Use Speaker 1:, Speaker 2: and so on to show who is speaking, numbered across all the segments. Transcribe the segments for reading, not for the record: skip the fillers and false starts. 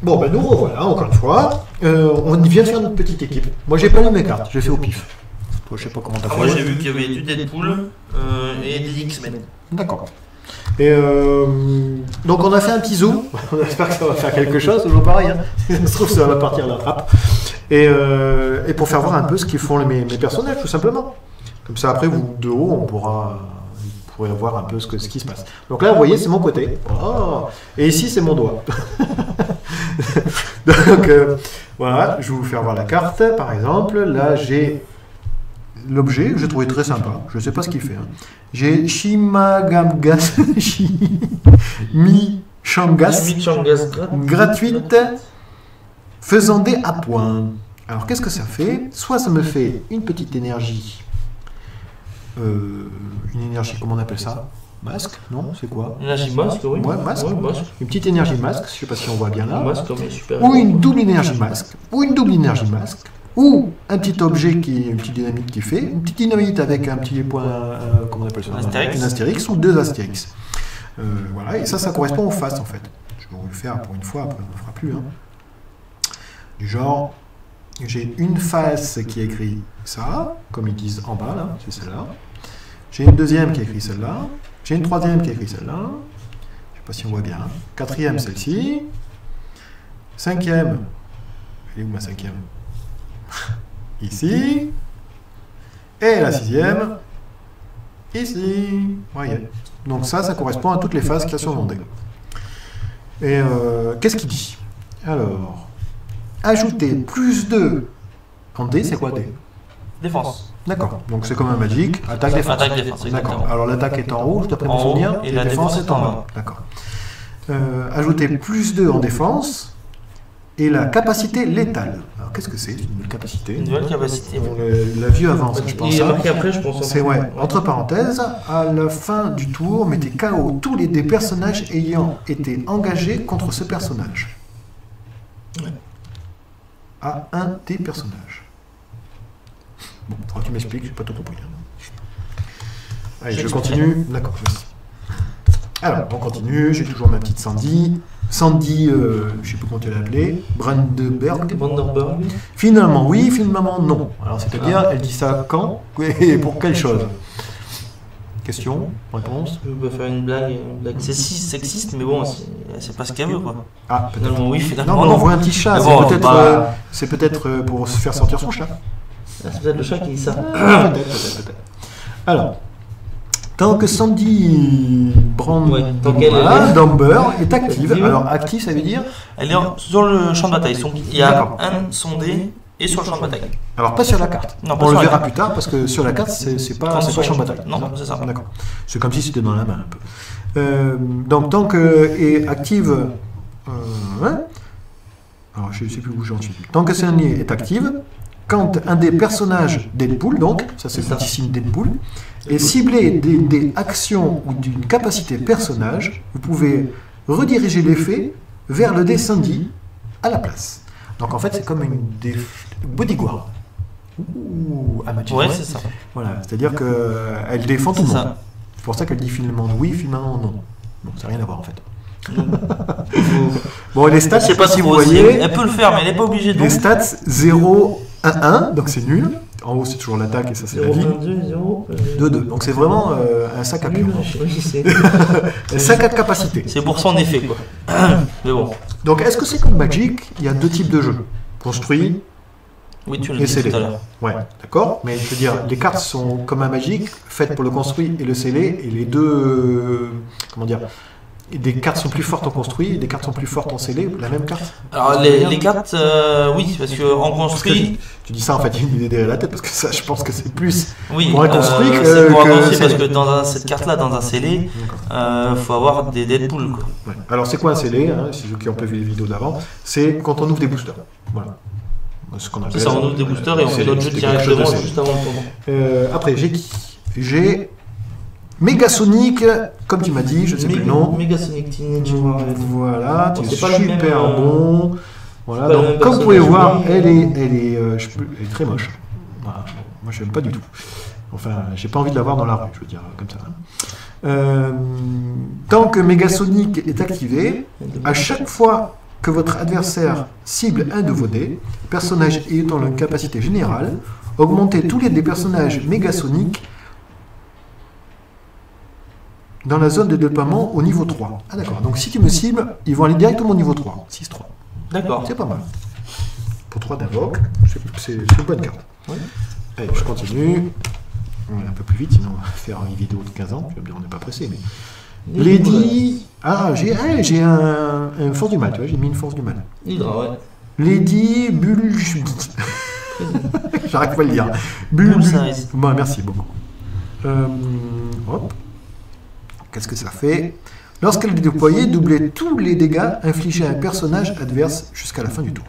Speaker 1: Bon, ben nous revoilà, encore une fois. On vient de faire notre petite équipe. Moi, j'ai pas lu mes cartes, j'ai fait au pif. Toi, je sais pas comment t'as fait.
Speaker 2: Moi, j'ai vu qu'il y avait du Deadpool et des X-Men.
Speaker 1: D'accord. Et donc, on a fait un petit zoom. On espère que ça va faire quelque chose, toujours pareil. Hein. Ça se trouve, ça va partir la trappe. Et pour faire voir un peu ce qu'ils font mes personnages, tout simplement. Comme ça, après, vous, de haut, vous pourrez voir un peu ce qui se passe. Donc là, vous voyez, c'est mon côté. Oh, et ici, c'est mon doigt. Donc, voilà, je vais vous faire voir la carte, par exemple. Là, j'ai l'objet, que j'ai trouvé très sympa. Je ne sais pas ce qu'il fait. Hein. J'ai Shimagamgas Chimichangas gratuite faisant des à points. Alors, qu'est-ce que ça fait? Soit ça me fait une petite énergie. Une énergie, comment on appelle ça? Masque? Non, c'est quoi?
Speaker 2: Énergie masque, oui.
Speaker 1: Ouais, masque. Ouais, masque. Une petite énergie masque, je ne sais pas si on voit bien là.
Speaker 2: Masque, mais super.
Speaker 1: Ou une double énergie masque. Ou une double énergie masque. Ou un petit objet qui est une petite dynamite qui fait. Une petite dynamite avec un petit point, comment on appelle ça?
Speaker 2: Astérix.
Speaker 1: Une astérix ou deux astérix. Voilà, et ça correspond aux faces en fait. Je vais vous le faire pour une fois, après on ne le fera plus. Hein. Du genre, j'ai une face qui écrit ça, comme ils disent en bas, là, c'est celle-là. J'ai une deuxième qui écrit celle-là. J'ai une troisième qui écrit celle-là. Je ne sais pas si on voit bien. Quatrième, celle-ci. Cinquième. Elle est où ma cinquième? Ici. Et la sixième. Ici. Voyez. Donc ça correspond à toutes les phases qu'il y a sur mon dé. Et qu'est-ce qu'il dit? Alors, ajouter plus 2 en dé, c'est quoi dé?
Speaker 2: Défense.
Speaker 1: D'accord. Donc c'est comme un magic. Attaque, défense.
Speaker 2: Attaque, défense.
Speaker 1: D'accord. Alors l'attaque est en haut, d'après mon souvenir,
Speaker 2: et la défense est en bas.
Speaker 1: D'accord. Ajouter plus 2 en défense et la capacité létale. Alors qu'est-ce que c'est une nouvelle capacité?
Speaker 2: Une nouvelle capacité.
Speaker 1: On l'a vu avant, ça, je pense.
Speaker 2: Et marqué après, je pense.
Speaker 1: C'est ouais. Entre parenthèses, à la fin du tour, mettez KO tous les des personnages ayant été engagés contre ce personnage. À un des personnages. Bon, faudra que tu m'expliques, j'ai pas tout compris. Allez, je continue. D'accord, merci. Alors, on continue. J'ai toujours ma petite Sandy. Sandy, je sais plus comment tu l'as appelée. Brandenberg. Finalement oui, finalement non. Alors, c'est-à-dire, elle dit ça quand et pour quelle chose? Question, réponse.
Speaker 2: Je peux faire une blague sexiste, mais bon, c'est pas ce qu'elle veut, quoi.
Speaker 1: Ah,
Speaker 2: finalement oui, finalement
Speaker 1: non. On voit un petit chat.
Speaker 2: Bon,
Speaker 1: c'est peut-être pour se faire sortir son chat.
Speaker 2: C'est peut-être le chat qui dit ça.
Speaker 1: Peut-être. Alors, tant que Sandy Brandamber est active, alors active ça veut dire?
Speaker 2: Elle est sur le champ de bataille. Il y a un sondé et sur le champ de bataille.
Speaker 1: Alors pas sur la carte.
Speaker 2: Non,
Speaker 1: on le verra plus tard parce que sur la carte c'est pas champ de bataille.
Speaker 2: Non, c'est ça.
Speaker 1: D'accord. C'est comme si c'était dans la main un peu. Donc tant que est active, alors je ne sais plus où j'en suis. Tant que Sandy est active. Quand un des personnages Deadpool, donc, ça c'est le petit signe Deadpool, est ciblé des actions ou d'une capacité personnage, vous pouvez rediriger l'effet vers le dé Sandy à la place. Donc en fait c'est comme une bodyguard. Ouh,
Speaker 2: ouais, c'est ça.
Speaker 1: Voilà, c'est-à-dire qu'elle défend tout le monde. C'est pour ça qu'elle dit finalement oui, finalement non. Bon, ça n'a rien à voir en fait. Bon, les stats, je sais pas si vous voyez.
Speaker 2: Elle peut le faire, mais elle n'est pas obligée de.
Speaker 1: Les stats 0, 1, 1, donc c'est nul. En haut, c'est toujours l'attaque et ça, c'est la vie. 2, 2. Donc c'est vraiment un sac à pure. Un sac à capacité.
Speaker 2: C'est pour son effet, quoi. Mais bon.
Speaker 1: Donc est-ce que c'est comme Magic? Il y a deux types de jeux. Construit.
Speaker 2: Oui, tu l'as dit tout à l'heure.
Speaker 1: Ouais, d'accord. Mais je veux dire, les cartes sont comme un Magic, faites pour le construit et le scellé. Et les deux. Comment dire? Des cartes sont plus fortes en construit et des cartes sont plus fortes en scellé, la même carte?
Speaker 2: Alors les cartes, oui, parce qu'en construit...
Speaker 1: Tu dis ça en fait, il y a une idée derrière la tête, parce que ça, je pense que c'est plus
Speaker 2: oui,
Speaker 1: pour un construit
Speaker 2: que pour un construit, parce que dans cette carte-là, dans un scellé, il faut avoir des Deadpool. Quoi.
Speaker 1: Ouais. Alors c'est quoi un scellé, hein, si ceux qui ont pas vu les vidéos d'avant? C'est quand on ouvre des boosters. Voilà.
Speaker 2: Ce qu'on appelle ça, on ouvre des boosters et on fait notre jeu directement juste avant le tournoi.
Speaker 1: Après, j'ai qui? J'ai Megasonic, comme tu m'as dit, je ne sais plus le nom.
Speaker 2: Megasonic Teenage.
Speaker 1: Voilà, tu es super bon. Voilà, donc comme vous pouvez voir, elle est très moche. Voilà. Moi, je n'aime pas du tout. Enfin, j'ai pas envie de la voir dans la rue, je veux dire, comme ça. Tant que Megasonic est activé, à chaque fois que votre adversaire cible un de vos dés, personnage ayant une capacité générale, augmentez tous les dés personnages mégasoniques dans la zone de déploiement au niveau 3. Ah d'accord, donc si tu me cibles, ils vont aller directement au niveau 3, 6-3.
Speaker 2: D'accord.
Speaker 1: C'est pas mal. Pour 3 d'invoque, c'est une bonne carte.
Speaker 2: Oui.
Speaker 1: Allez, je continue. On va un peu plus vite, sinon on va faire une vidéo de 15 ans. Tu vas me dire, on n'est pas pressé, mais... Lady... Ah, j'ai un force du mal, tu vois, j'ai mis une force du mal.
Speaker 2: Hydra, ouais.
Speaker 1: Lady Bulge... J'arrête pas de le dire.
Speaker 2: Bullseye.
Speaker 1: Bon, merci beaucoup. Hop. Qu'est-ce que ça fait? Lorsqu'elle est déployée, doublez tous les dégâts infligés à un personnage adverse jusqu'à la fin du tour.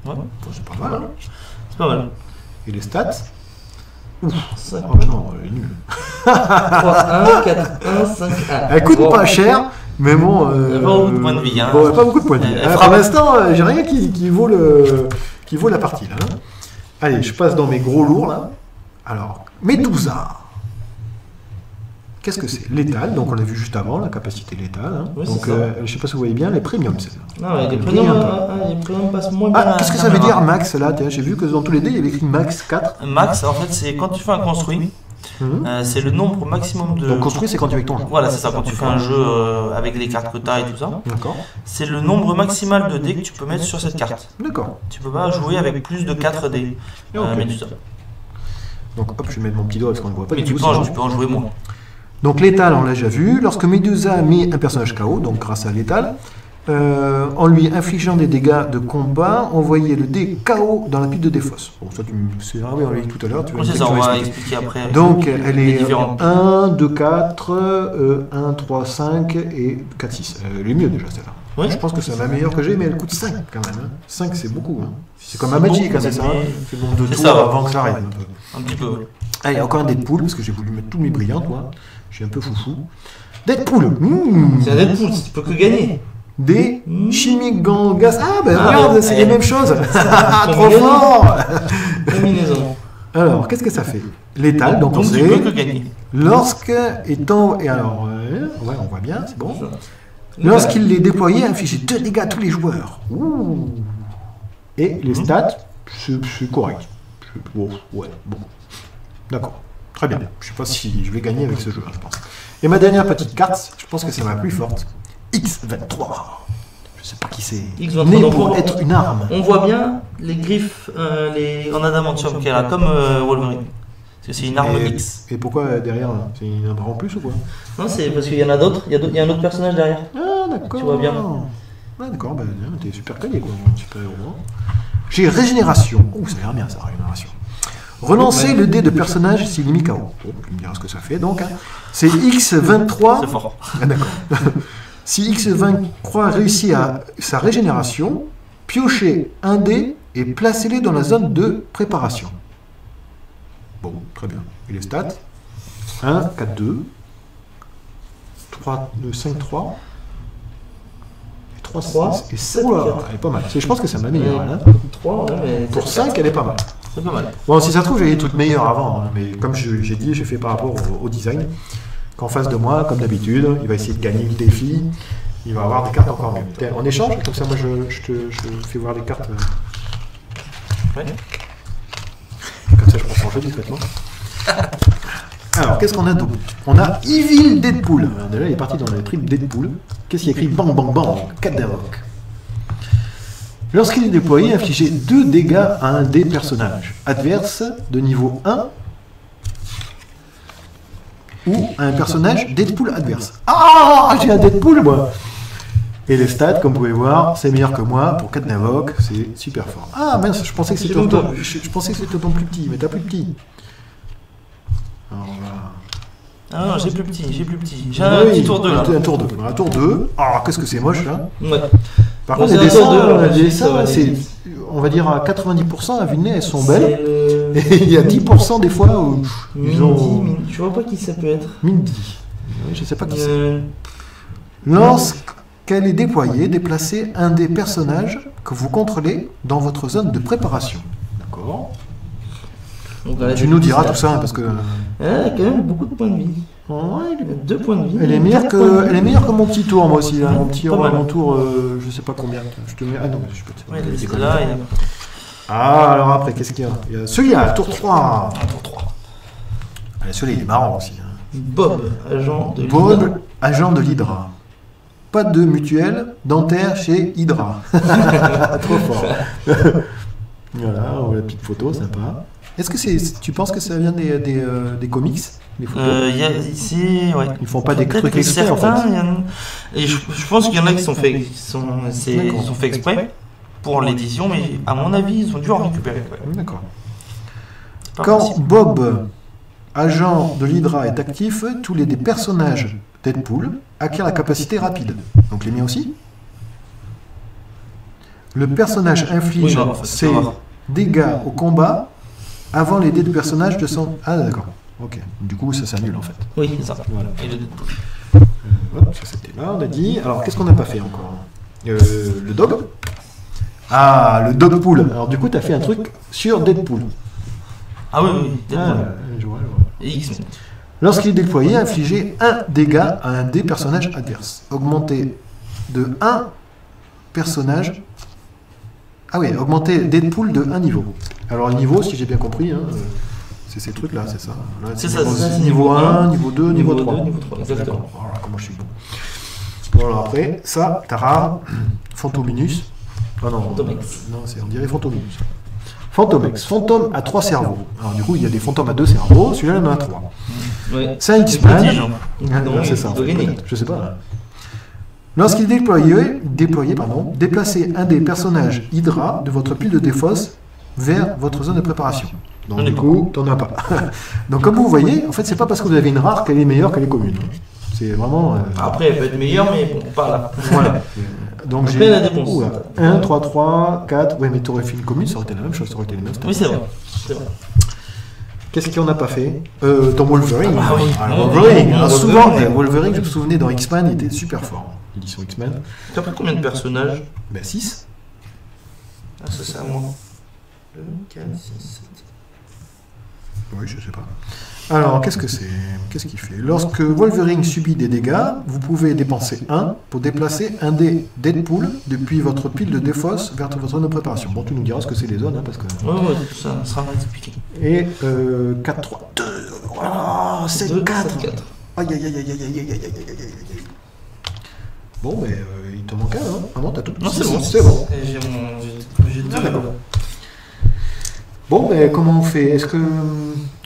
Speaker 2: Ouais.
Speaker 1: Bon, c'est pas mal. Hein.
Speaker 2: C'est pas mal.
Speaker 1: Et les stats? Ouf.
Speaker 2: Ça.
Speaker 1: Oh bah non, elle est nulle.
Speaker 2: 3, 1, 4, 1, 5, 1.
Speaker 1: Elle coûte pas cher, mais bon...
Speaker 2: Elle a pas beaucoup de points de vie. Hein.
Speaker 1: Bon, elle a pas beaucoup de points de vie. Pour l'instant, j'ai rien qui vaut la partie, là. Hein. Allez, je passe dans mes gros lourds, là. Alors, Medusa. Qu'est-ce que c'est? Létal, donc on l'a vu juste avant, la capacité létale. Hein.
Speaker 2: Oui,
Speaker 1: donc, je ne sais pas si vous voyez bien, les premiums, c'est ça.
Speaker 2: Non, ouais, les prénoms passent moins bien.
Speaker 1: Ah, qu'est-ce que ça veut dire max là? J'ai vu que dans tous les dés, il y avait écrit max 4.
Speaker 2: Max, en fait, c'est quand tu fais un construit, c'est le nombre maximum de.
Speaker 1: Donc construit, c'est quand tu es avec ton jeu.
Speaker 2: Voilà, c'est ça, quand tu fais un jeu avec les cartes que tu as et tout ça.
Speaker 1: D'accord.
Speaker 2: C'est le nombre maximal de dés que tu peux mettre sur cette carte.
Speaker 1: D'accord.
Speaker 2: Tu peux pas jouer avec plus de 4 dés.
Speaker 1: Ok.
Speaker 2: Médusa.
Speaker 1: Donc hop, je vais mettre mon petit doigt parce qu'on ne voit pas
Speaker 2: Mais
Speaker 1: du tout.
Speaker 2: tu peux en jouer moins.
Speaker 1: Donc létal, on l'a déjà vu. Lorsque Medusa met un personnage KO, donc grâce à létal, en lui infligeant des dégâts de combat, envoyez le dé KO dans la pile de défausse. Bon, ça, c'est vrai, on l'a dit tout à l'heure.
Speaker 2: C'est ça, on va expliquer après.
Speaker 1: Donc, elle est
Speaker 2: différentes
Speaker 1: 1, 2, 4, 1, 3, 5 et 4, 6. Elle est mieux déjà, celle-là.
Speaker 2: Oui.
Speaker 1: Je pense que c'est la meilleure que j'ai, mais elle coûte 5 quand même. Hein. 5, c'est beaucoup. Hein. C'est comme un Magic, hein, c'est ça. C'est le nombre de tours avant que ça arrive. Un peu.
Speaker 2: Un petit peu, oui.
Speaker 1: Ah, il y a encore un Deadpool, parce que j'ai voulu mettre tous mes brillants, moi. Je suis un peu foufou. Deadpool.
Speaker 2: C'est un Deadpool, tu peux que gagner.
Speaker 1: Des chimiques gangas. Ah, ben
Speaker 2: Ah,
Speaker 1: regarde,
Speaker 2: ouais.
Speaker 1: c'est les mêmes choses. Trop fort.
Speaker 2: Combinaison.
Speaker 1: Alors, qu'est-ce que ça fait? Létal, donc on
Speaker 2: tu
Speaker 1: sait.
Speaker 2: peux que gagner.
Speaker 1: Lorsque étant. Et alors, ouais, on voit bien, c'est bon. Lorsqu'il est déployé, inflige 2 dégâts à tous les joueurs. Ouh. Et les stats, c'est correct. Bon, ouais, bon. D'accord. Très bien. Je ne sais pas si je vais gagner avec ce jeu, je pense. Et ma dernière petite carte, je pense que c'est ma plus forte. X23. Je ne sais pas qui c'est.
Speaker 2: X23,
Speaker 1: Né
Speaker 2: donc
Speaker 1: pour être une arme.
Speaker 2: On voit bien les griffes en adamantium qu'elle a, comme Wolverine. Parce que c'est une arme X.
Speaker 1: Et pourquoi derrière? C'est un bras en plus ou quoi?
Speaker 2: Non, c'est parce qu'il y en a d'autres. Il y a un autre personnage derrière.
Speaker 1: Ah, d'accord.
Speaker 2: Tu vois bien.
Speaker 1: Ah, d'accord, ben, t'es super calé, quoi. Super héros. J'ai régénération. Ouh, ça a l'air bien, ça, régénération. Relancer le dé de personnage s'il est mis KO. Tu me diras ce que ça fait, donc. Hein. C'est X23.
Speaker 2: C'est fort.
Speaker 1: Ah, d'accord. Si X23 réussit à sa régénération, piochez un dé et placez-les dans la zone de préparation. Bon, très bien. Et les stats? 1, 4, 2, 3, 5, 3, 3, 6 et 7. Elle est pas mal. Je pense que c'est ma meilleure. Hein.
Speaker 2: 3, ouais, mais
Speaker 1: Pour 5, elle est pas mal.
Speaker 2: c'est pas mal.
Speaker 1: Bon, si ça se trouve, j'ai des trucs meilleurs avant. Hein, mais comme j'ai dit, j'ai fait par rapport au design. Qu'en face de moi, comme d'habitude, il va essayer de gagner le défi. Il va avoir des cartes encore mieux. Tiens, on échange? Comme ça, moi, je te fais voir les cartes.
Speaker 2: Ouais.
Speaker 1: Comme ça, je prends son jeu discrètement. Alors, qu'est-ce qu'on a d'autre? On a Evil Deadpool. Alors, déjà, il est parti dans le trip Deadpool. Qu'est-ce qu'il y a écrit? Bang, bang, bang. 4 d'invoque. Lorsqu'il est déployé, infligez 2 dégâts à un des personnages adverse de niveau 1 ou à un personnage Deadpool adverse. Ah, j'ai un Deadpool, moi! Et les stats, comme vous pouvez voir, c'est meilleur que moi. Pour 4 d'invoque, c'est super fort. Ah, mince, je pensais que c'était autant plus petit, mais t'as plus petit. Alors, voilà.
Speaker 2: Ah non, j'ai plus petit. J'ai un petit tour 2 là.
Speaker 1: Un tour 2. Un tour 2. Ah, qu'est-ce que c'est moche, là.
Speaker 2: Ouais.
Speaker 1: Par
Speaker 2: Bon,
Speaker 1: contre,
Speaker 2: c'est un
Speaker 1: les
Speaker 2: tour 2,
Speaker 1: dessins, c'est, on va dire à 90%, à vue de nez, elles sont belles.
Speaker 2: C'est
Speaker 1: Et il y a 10% des fois où ils ont...
Speaker 2: Mindy. Je vois pas qui ça peut être.
Speaker 1: Mindy. Oui, je sais pas qui c'est. Lorsqu'elle est déployée, déplacez un des personnages que vous contrôlez dans votre zone de préparation. D'accord.
Speaker 2: Donc, dans la
Speaker 1: Tu nous diras tout ça, hein, parce que...
Speaker 2: Elle a quand même beaucoup de points de vie.
Speaker 1: Ouais,
Speaker 2: 2 points de vie.
Speaker 1: elle est meilleure que mon petit tour, moi aussi. Là. Mon petit
Speaker 2: Pas mal.
Speaker 1: mon tour, je sais pas combien. Je te mets... Ah non, je peux te...
Speaker 2: Ouais, il est là,
Speaker 1: Ah, alors après, qu'est-ce qu'il y a? Il y a celui-là, tour 3.
Speaker 2: tour 3.
Speaker 1: Allez, celui-là, il est marrant aussi. Hein.
Speaker 2: Bob, agent de
Speaker 1: Bob, agent de l'Hydra. Pas de mutuelle dentaire chez Hydra. Trop fort. Voilà, on voit la petite photo, sympa. Est-ce que tu penses que ça vient des comics, les photos
Speaker 2: Il y a ici, ouais.
Speaker 1: Ils font pas des
Speaker 2: Peut-être
Speaker 1: trucs
Speaker 2: que
Speaker 1: exprès, en
Speaker 2: certains,
Speaker 1: fait.
Speaker 2: il y en a- Et je pense qu'il y en a qui sont faits, ils sont faits exprès pour l'édition, mais à mon avis, ils ont dû en récupérer. Ouais.
Speaker 1: D'accord.
Speaker 2: Pas
Speaker 1: Quand
Speaker 2: possible.
Speaker 1: Bob, agent de l'Hydra, est actif, tous les des personnages Deadpool acquièrent la capacité rapide. Donc les miens aussi. Le personnage inflige
Speaker 2: Oui, non, en fait,
Speaker 1: ses
Speaker 2: ça va.
Speaker 1: dégâts au combat avant les dés de personnage de son... Ah d'accord, ok. Du coup ça s'annule en fait.
Speaker 2: Oui, c'est ça.
Speaker 1: Voilà.
Speaker 2: Et le Deadpool.
Speaker 1: Hop, ça c'était là, on a dit. Alors qu'est-ce qu'on n'a pas fait encore Le dog. Ah, le Dogpool. Alors du coup tu as fait un truc sur Deadpool.
Speaker 2: Ah oui, oui,
Speaker 1: Ah,
Speaker 2: Deadpool.
Speaker 1: je vois.
Speaker 2: Et X-Men.
Speaker 1: Lorsqu'il est déployé, infligez un dégât à un des personnages adverses. Augmentez de 1 personnage. Ah oui, augmentez Deadpool de 1 niveau. Alors le niveau, si j'ai bien compris, hein, c'est ces trucs-là, c'est ça. Là,
Speaker 2: C'est ça, c'est ça,
Speaker 1: niveau 1, niveau 2, niveau 3.
Speaker 2: Niveau 3, exactement.
Speaker 1: D'accord. Voilà, comment je suis bon. Voilà, après, ça, t'as rare, Fantominus. Ah non,
Speaker 2: Fantomex.
Speaker 1: non, on dirait Fantominus. Fantomex. Fantôme à 3 cerveaux. Alors du coup, il y a des fantômes à 2 cerveaux, celui-là, il en a 3.
Speaker 2: Ouais.
Speaker 1: C'est un
Speaker 2: Petit,
Speaker 1: X-Men.
Speaker 2: genre.
Speaker 1: Ah,
Speaker 2: Non,
Speaker 1: c'est ça,
Speaker 2: il doit gagner.
Speaker 1: peut-être, je sais pas. Lorsqu'il est déployé, déplacez un des personnages Hydra de votre pile de défausse vers votre zone de préparation. Donc
Speaker 2: On
Speaker 1: du
Speaker 2: est
Speaker 1: coup, t'en as pas. Donc comme vous voyez, en fait, c'est pas parce que vous avez une rare qu'elle est meilleure qu'elle est commune. C'est vraiment...
Speaker 2: Après, elle peut être meilleure, mais bon, pas là.
Speaker 1: Voilà. Donc
Speaker 2: Après, elle a des bons.
Speaker 1: 1, 3, 3, 4... Ouais, mais t'aurais fait une commune, ça aurait été la même chose, ça aurait été les mêmes stats.
Speaker 2: Oui, c'est vrai. C'est vrai.
Speaker 1: Qu'est-ce qu'on n'a pas fait Ton Wolverine.
Speaker 2: Ah oui.
Speaker 1: Alors, Wolverine. Alors, souvent,
Speaker 2: Wolverine.
Speaker 1: Wolverine, je me souvenais dans X-Men, il était super fort. L'édition X-Men.
Speaker 2: Tu as pris combien de personnages?
Speaker 1: Ben 6.
Speaker 2: Ah, ça, c'est à moi. 2, 4, 6, 7.
Speaker 1: Oui, je sais pas. Alors, qu'est-ce que c'est? Qu'est-ce qu'il fait? Lorsque Wolverine subit des dégâts, vous pouvez dépenser 1 pour déplacer un des Deadpool depuis votre pile de défausse vers votre zone de préparation. Bon, tu nous diras ce que c'est les zones, hein, parce que...
Speaker 2: Ouais, ça sera expliqué.
Speaker 1: Et 4, 3, 2, voilà, 7, 4.
Speaker 2: 4.
Speaker 1: Aïe, aïe, aïe, aïe, aïe, aïe, aïe, aïe, aïe, aïe, aïe. Bon, mais il te manque un, hein? Ah non, t'as tout.
Speaker 2: Non, c'est bon.
Speaker 1: C'est bon.
Speaker 2: Et j'ai deux là-bas.
Speaker 1: Bon, mais comment on fait? Est-ce que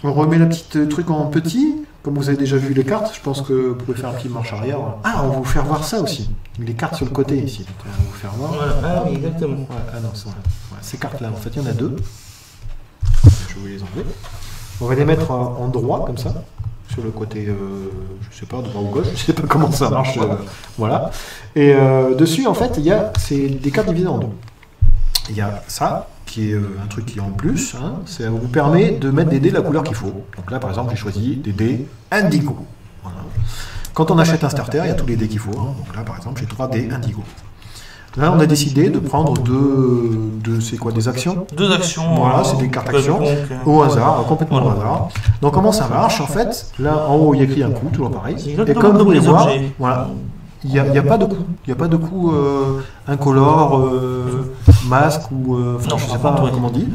Speaker 1: on remet la petite truc en petit? Comme vous avez déjà vu les cartes, je pense que vous pouvez faire un petit marche arrière. Ah, on va vous faire voir ça aussi. Les cartes sur le côté ici. On va vous faire voir.
Speaker 2: Voilà. Ah oui, exactement.
Speaker 1: Ouais, ah non, c'est vrai. Ouais, ces cartes-là, en fait, il y en a 2. Je vais vous les enlever. On va les mettre en droit, comme ça. Sur le côté, je sais pas, droit ou gauche, je sais pas comment ça marche. Voilà. Et dessus, en fait, c'est des cartes divisées en deux. Il y a ça, qui est un truc qui est en plus, hein, ça vous permet de mettre des dés de la couleur qu'il faut. Donc là, par exemple, j'ai choisi des dés indigo. Voilà. Quand on achète un starter, il y a tous les dés qu'il faut. Hein. Donc là, par exemple, j'ai 3 dés indigo. Là, on a décidé de prendre c'est quoi, des actions?
Speaker 2: 2 actions.
Speaker 1: Voilà, c'est des cartes actions, au hasard, complètement au hasard. Donc comment ça marche en fait? Là, en haut, il y a écrit un coup, toujours pareil.
Speaker 2: C'est
Speaker 1: Et
Speaker 2: exactement
Speaker 1: comme vous
Speaker 2: comme
Speaker 1: pouvez
Speaker 2: les
Speaker 1: voir,
Speaker 2: objets.
Speaker 1: voilà, il n'y a pas de coup. Il n'y a pas de coup incolore, masque ou... enfin,
Speaker 2: Non,
Speaker 1: je ne sais
Speaker 2: par
Speaker 1: pas
Speaker 2: contre, ouais.
Speaker 1: comment on dit.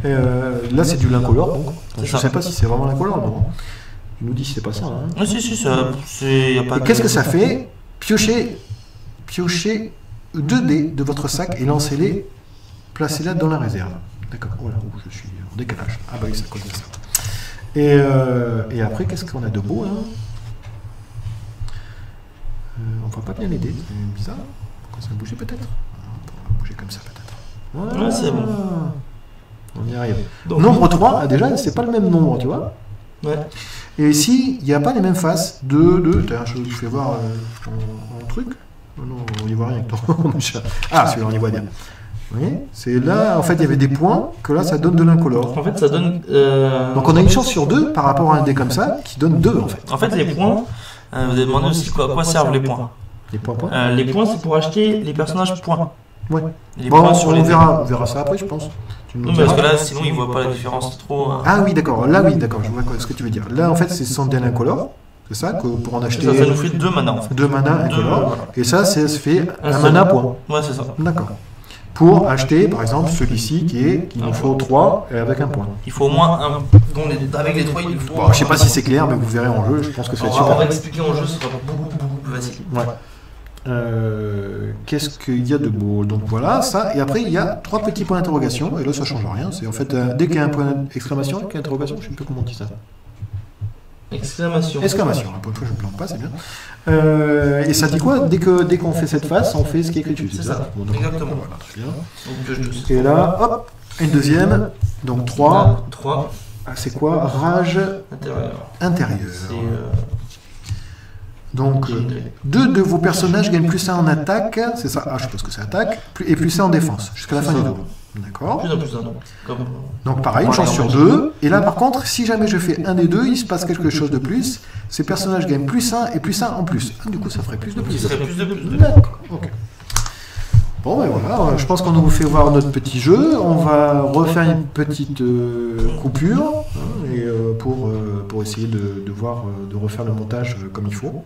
Speaker 1: Là, c'est du l'incolore, donc.
Speaker 2: C'est
Speaker 1: Je ne
Speaker 2: ça.
Speaker 1: sais pas si c'est vraiment l'incolore, non. Tu nous dis si c'est pas ça. Hein.
Speaker 2: Ah, si, ça. Y a pas
Speaker 1: Et qu'est-ce que ça fait? Piochez 2 dés de votre sac et lancez-les, placez-les dans la réserve. D'accord, voilà, je suis en décalage. Ah bah oui, ça cause de ça. Et après, qu'est-ce qu'on a de beau, là? On voit pas bien les dés, c'est bizarre. Pourquoi ça a bougé peut-être? On va bouger comme ça peut-être. Voilà.
Speaker 2: Ouais, c'est bon.
Speaker 1: On y arrive.
Speaker 2: Donc,
Speaker 1: Nombre 3, déjà, c'est pas le même nombre, tu vois.
Speaker 2: Ouais.
Speaker 1: Et ici, il n'y a pas les mêmes faces. 2, je vous fais voir en truc. Oh non, on n'y voit rien avec ton chat. Ah, celui-là, on y voit bien. Vous voyez? C'est là, en fait, il y avait des points, que là, ça donne de l'incolore.
Speaker 2: En fait, ça donne.
Speaker 1: Donc on a une chance sur 2 par rapport à un dé comme ça, qui donne 2 en fait.
Speaker 2: En fait, les points. Vous avez demandé aussi à quoi servent les points.
Speaker 1: Les points.
Speaker 2: Les points, c'est pour acheter les personnages points.
Speaker 1: Ouais.
Speaker 2: Les
Speaker 1: Bon,
Speaker 2: points sur
Speaker 1: on
Speaker 2: les
Speaker 1: verra ça après, je pense. Tu nous
Speaker 2: Non, mais parce
Speaker 1: diras.
Speaker 2: que là, sinon, ils voient pas la différence trop.
Speaker 1: Ah oui, d'accord. Là, oui, d'accord. Je vois ce que tu veux dire. Là, en fait, c'est son dernier incolore. C'est ça, que pour en acheter
Speaker 2: Ça nous fait 2 mana en fait.
Speaker 1: 2 mana incolore.
Speaker 2: voilà.
Speaker 1: Et ça se fait un
Speaker 2: seul.
Speaker 1: mana point.
Speaker 2: Ouais, c'est ça.
Speaker 1: D'accord. Pour acheter, par exemple, celui-ci qui nous faut 3 et avec un point.
Speaker 2: Il faut au moins un. Avec les 3, il faut.
Speaker 1: Bon, je sais pas si c'est clair, mais vous verrez en jeu. Je pense que ça va être
Speaker 2: On va
Speaker 1: super.
Speaker 2: expliquer en jeu, ce sera beaucoup plus facile.
Speaker 1: Ouais. Qu'est-ce qu'il y a de beau? Donc voilà, ça. Et après, il y a 3 petits points d'interrogation. Et là, ça change rien. C'est en fait, dès qu'il y a un point d'exclamation, qu'il y a interrogation, je sais plus comment on dit ça.
Speaker 2: Exclamation.
Speaker 1: Exclamation. Pour une fois, je ne me plante pas, c'est bien. Et ça dit quoi? Dès qu'on fait cette face, on fait ce qui est écrit dessus.
Speaker 2: C'est ça.
Speaker 1: Bon, donc,
Speaker 2: Exactement.
Speaker 1: voilà, très bien.
Speaker 2: Donc, je
Speaker 1: Et là, hop, une deuxième. Donc 3.
Speaker 2: 3.
Speaker 1: C'est quoi? Rage intérieure.
Speaker 2: C'est.
Speaker 1: Donc, 2 de vos personnages gagnent plus 1 en attaque, c'est ça? Ah, je suppose que c'est attaque, et plus 1 en défense, jusqu'à la fin du tour. D'accord?
Speaker 2: Plus en plus un nom.
Speaker 1: Donc pareil, une chance sur 2. Et là, par contre, si jamais je fais un des deux, il se passe quelque chose de plus. Ces personnages gagnent plus 1 et plus 1 en plus. Ah, du coup, ça ferait plus de plus.
Speaker 2: Ça ferait plus de plus.
Speaker 1: D'accord, ok. Bon, ben voilà, je pense qu'on vous fait voir notre petit jeu. On va refaire une petite coupure hein, et, pour essayer de voir, de refaire le montage comme il faut.